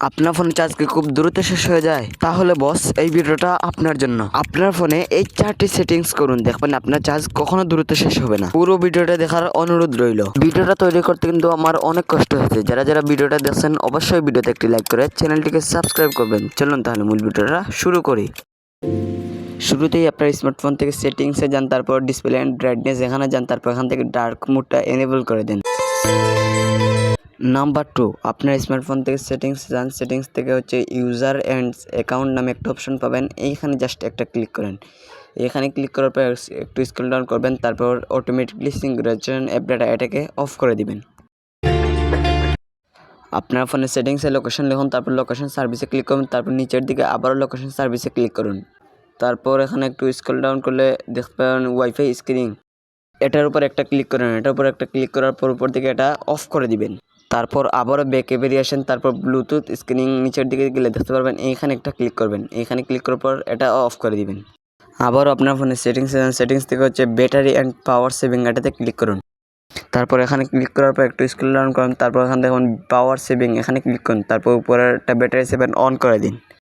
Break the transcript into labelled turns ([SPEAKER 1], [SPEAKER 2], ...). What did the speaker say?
[SPEAKER 1] আপনার ফোনে চার্জ কি খুব দ্রুত শেষ হয়ে যায়? তাহলে বস এই ভিডিওটা আপনার জন্য। আপনার ফোনে এই 4টি সেটিংস করুন, দেখবেন আপনার চার্জ কখনো দ্রুত শেষ হবে না। পুরো ভিডিওটা দেখার অনুরোধ রইল। ভিডিওটা তৈরি করতে কিন্তু আমার অনেক কষ্ট হয়েছে। যারা ভিডিওটা দেখছেন অবশ্যই ভিডিওতে একটি লাইক করে চ্যানেলটিকে সাবস্ক্রাইব করবেন। চলুন তাহলে মূল ভিডিওটা শুরু করি। শুরুতেই আপনার স্মার্টফোন থেকে সেটিংসে যান, তারপর ডিসপ্লে অ্যান্ড ব্রাইটনেস এখানে যান, তারপর এখান থেকে ডার্ক মোডটা এনেবল করে দেন। নাম্বার 2, আপনার স্মার্টফোন থেকে সেটিংসে যান, সেটিংস থেকে হচ্ছে ইউজার অ্যান্ড অ্যাকাউন্ট নামে একটা অপশন পাবেন, এইখানে জাস্ট একটা ক্লিক করেন। এখানে ক্লিক করার পর একটু স্ক্রল ডাউন করবেন, তারপর অটোমেটিকলি সিঙ্ক্রোনাইজেশন অ্যাপ ডাটা এটাকে অফ করে দিবেন। আপনার ফোনের সেটিংসে লোকেশন লিখুন, তারপর লোকেশন সার্ভিসে ক্লিক করুন, তারপর নিচের দিকে আবারও লোকেশন সার্ভিসে ক্লিক করুন। তারপর এখানে একটু স্ক্রল ডাউন করলে দেখতে পাবেন ওয়াইফাই স্ক্রিনিং, এটার উপর একটা ক্লিক করেন। এটার উপর একটা ক্লিক করার পর উপর দিকে এটা অফ করে দিবেন। তারপর আবারও ব্যাকে বেরিয়ে আসেন, তারপর ব্লুটুথ স্ক্রিনিং নিচের দিকে গেলে দেখতে পারবেন এইখানে একটা ক্লিক করবেন। এইখানে ক্লিক করার পর এটা অফ করে দিবেন। আবারও আপনার ফোনের সেটিংস থেকে হচ্ছে ব্যাটারি অ্যান্ড পাওয়ার সেভিং এটাতে ক্লিক করুন। তারপর এখানে ক্লিক করার পর একটু স্ক্রল ডাউন করুন, তারপর এখানে দেখুন পাওয়ার সেভিং, এখানে ক্লিক করুন, তারপর উপরে একটা ব্যাটারি সেভিং অন করে দিন।